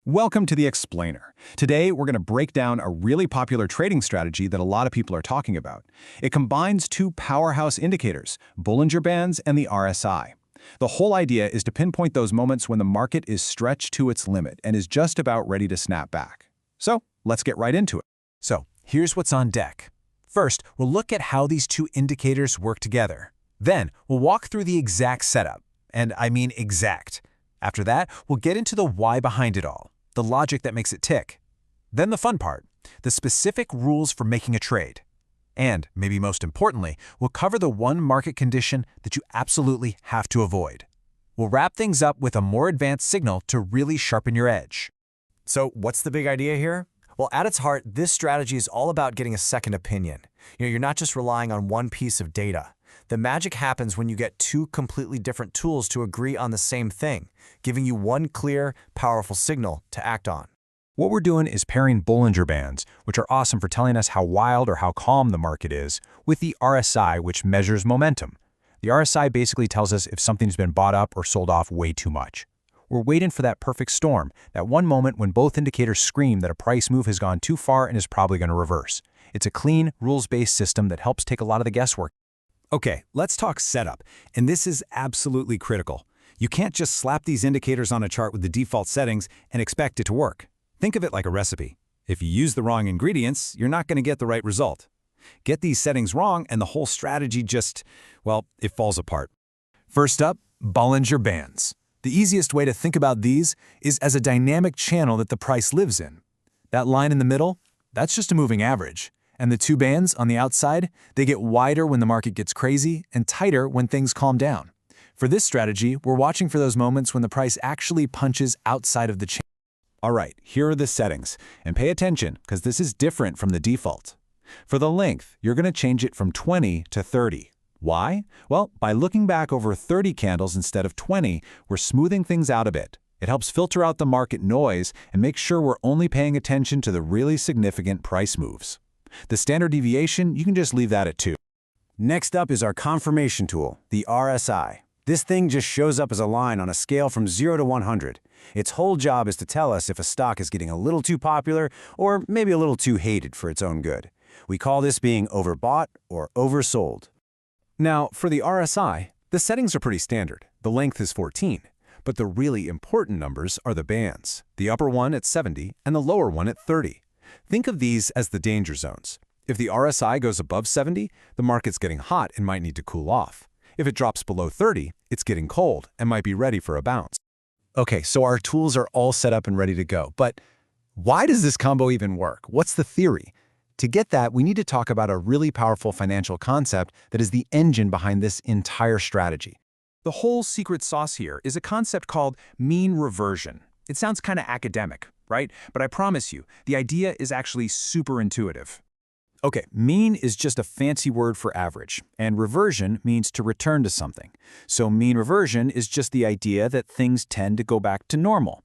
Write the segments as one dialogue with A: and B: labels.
A: Welcome to the Explainer. Today, we're going to break down a really popular trading strategy that a lot of people are talking about. It combines two powerhouse indicators, Bollinger Bands and the RSI. The whole idea is to pinpoint those moments when the market is stretched to its limit and is just about ready to snap back. So, let's get right into it.
B: So, here's what's on deck. First, we'll look at how these two indicators work together. Then, we'll walk through the exact setup. And I mean exact. After that, we'll get into the why behind it all, the logic that makes it tick. Then the fun part, the specific rules for making a trade. And, maybe most importantly, we'll cover the one market condition that you absolutely have to avoid. We'll wrap things up with a more advanced signal to really sharpen your edge.
C: So what's the big idea here? Well, at its heart, this strategy is all about getting a second opinion. You're not just relying on one piece of data. The magic happens when you get two completely different tools to agree on the same thing, giving you one clear, powerful signal to act on.
B: What we're doing is pairing Bollinger Bands, which are awesome for telling us how wild or how calm the market is, with the RSI, which measures momentum. The RSI basically tells us if something's been bought up or sold off way too much. We're waiting for that perfect storm, that one moment when both indicators scream that a price move has gone too far and is probably going to reverse. It's a clean, rules-based system that helps take a lot of the guesswork.
D: Okay, let's talk setup, and this is absolutely critical. You can't just slap these indicators on a chart with the default settings and expect it to work. Think of it like a recipe. If you use the wrong ingredients, you're not going to get the right result. Get these settings wrong and the whole strategy just, well, it falls apart.
B: First up, Bollinger Bands. The easiest way to think about these is as a dynamic channel that the price lives in. That line in the middle, that's just a moving average. And the two bands on the outside, they get wider when the market gets crazy and tighter when things calm down. For this strategy, we're watching for those moments when the price actually punches outside of the channel.
A: All right, here are the settings. And pay attention, because this is different from the default. For the length, you're going to change it from 20 to 30. Why? Well, by looking back over 30 candles instead of 20, we're smoothing things out a bit. It helps filter out the market noise and make sure we're only paying attention to the really significant price moves. The standard deviation, you can just leave that at 2.
D: Next up is our confirmation tool, the RSI. This thing just shows up as a line on a scale from 0 to 100. Its whole job is to tell us if a stock is getting a little too popular or maybe a little too hated for its own good. We call this being overbought or oversold.
A: Now, for the RSI, the settings are pretty standard. The length is 14. But the really important numbers are the bands, the upper one at 70 and the lower one at 30. Think of these as the danger zones. If the RSI goes above 70, the market's getting hot and might need to cool off. If it drops below 30, it's getting cold and might be ready for a bounce. Okay, so our tools are all set up and ready to go. But why does this combo even work? What's the theory? To get that, we need to talk about a really powerful financial concept that is the engine behind this entire strategy. The whole secret sauce here is a concept called mean reversion. It sounds kind of academic, right? But I promise you, the idea is actually super intuitive. Okay, mean is just a fancy word for average, and reversion means to return to something. So mean reversion is just the idea that things tend to go back to normal.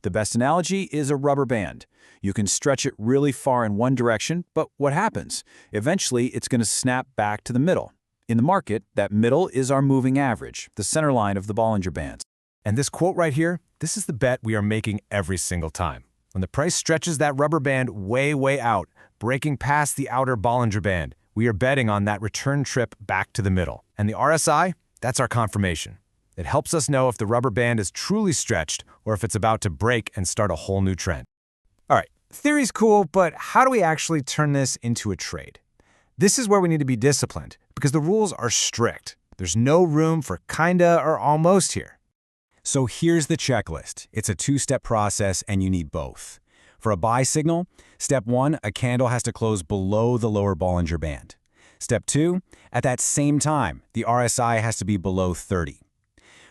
A: The best analogy is a rubber band. You can stretch it really far in one direction, but what happens? Eventually, it's going to snap back to the middle. In the market, that middle is our moving average, the center line of the Bollinger Bands.
B: And this quote right here, this is the bet we are making every single time. When the price stretches that rubber band way out, breaking past the outer Bollinger Band, we are betting on that return trip back to the middle. And the RSI, that's our confirmation. It helps us know if the rubber band is truly stretched or if it's about to break and start a whole new trend. All right, theory's cool, but how do we actually turn this into a trade? This is where we need to be disciplined because the rules are strict. There's no room for kinda or almost here.
D: So here's the checklist. It's a two-step process and you need both. For a buy signal, step 1, a candle has to close below the lower Bollinger Band. Step 2, at that same time, the RSI has to be below 30.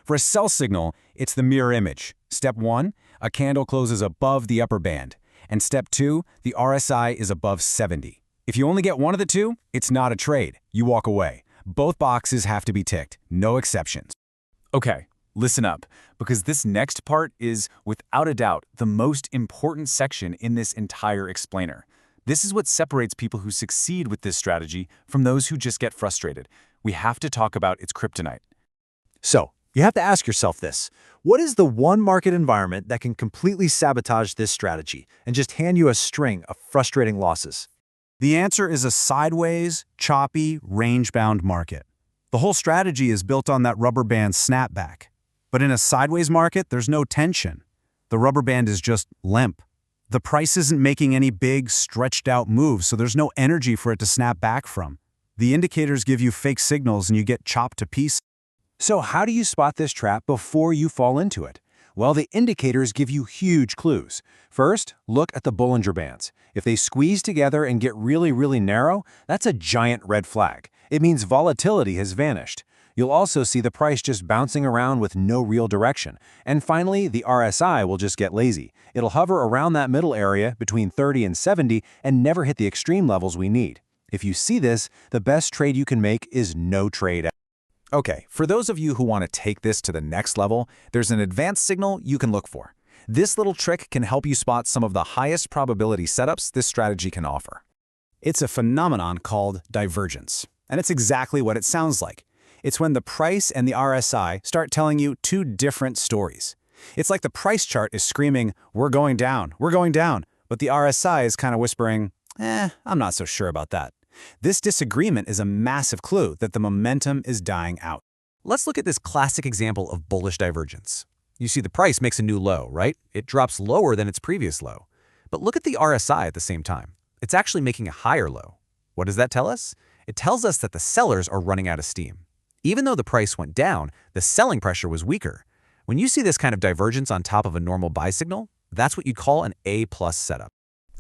D: For a sell signal, it's the mirror image. Step 1, a candle closes above the upper band. And step 2, the RSI is above 70. If you only get one of the two, it's not a trade. You walk away. Both boxes have to be ticked, no exceptions.
A: Okay, listen up, because this next part is, without a doubt, the most important section in this entire explainer. This is what separates people who succeed with this strategy from those who just get frustrated. We have to talk about its kryptonite. So,
C: You have to ask yourself this. What is the one market environment that can completely sabotage this strategy and just hand you a string of frustrating losses?
D: The answer is a sideways, choppy, range-bound market. The whole strategy is built on that rubber band snapback. But in a sideways market, there's no tension. The rubber band is just limp. The price isn't making any big, stretched-out moves, so there's no energy for it to snap back from. The indicators give you fake signals and you get chopped to pieces.
A: So how do you spot this trap before you fall into it? Well, the indicators give you huge clues. First, look at the Bollinger Bands. If they squeeze together and get really, really narrow, that's a giant red flag. It means volatility has vanished. You'll also see the price just bouncing around with no real direction. And finally, the RSI will just get lazy. It'll hover around that middle area between 30 and 70 and never hit the extreme levels we need. If you see this, the best trade you can make is no trade.
B: Okay, for those of you who want to take this to the next level, there's an advanced signal you can look for. This little trick can help you spot some of the highest probability setups this strategy can offer.
D: It's a phenomenon called divergence, and it's exactly what it sounds like. It's when the price and the RSI start telling you two different stories. It's like the price chart is screaming, we're going down, but the RSI is kind of whispering, I'm not so sure about that. This disagreement is a massive clue that the momentum is dying out.
C: Let's look at this classic example of bullish divergence. You see the price makes a new low, right? It drops lower than its previous low. But look at the RSI at the same time. It's actually making a higher low. What does that tell us? It tells us that the sellers are running out of steam. Even though the price went down, the selling pressure was weaker. When you see this kind of divergence on top of a normal buy signal, that's what you'd call an A+ setup.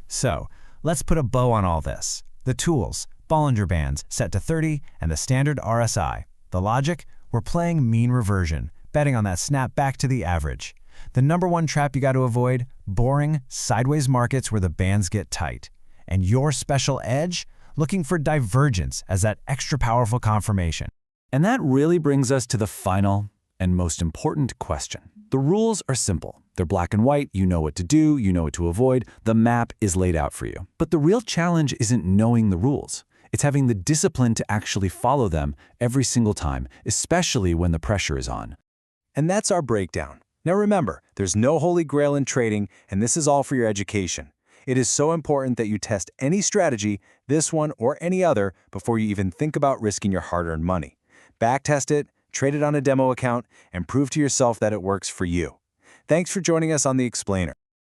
B: So, let's put a bow on all this. The tools, Bollinger Bands set to 30, and the standard RSI. The logic, we're playing mean reversion, betting on that snap back to the average. The number one trap you got to avoid, boring, sideways markets where the bands get tight. And your special edge, looking for divergence as that extra powerful confirmation.
A: And that really brings us to the final and most important question. The rules are simple. They're black and white, you know what to do, you know what to avoid, the map is laid out for you. But the real challenge isn't knowing the rules. It's having the discipline to actually follow them every single time, especially when the pressure is on.
C: And that's our breakdown. Now remember, there's no holy grail in trading, and this is all for your education. It is so important that you test any strategy, this one or any other, before you even think about risking your hard-earned money. Backtest it, trade it on a demo account, and prove to yourself that it works for you. Thanks for joining us on The Explainer.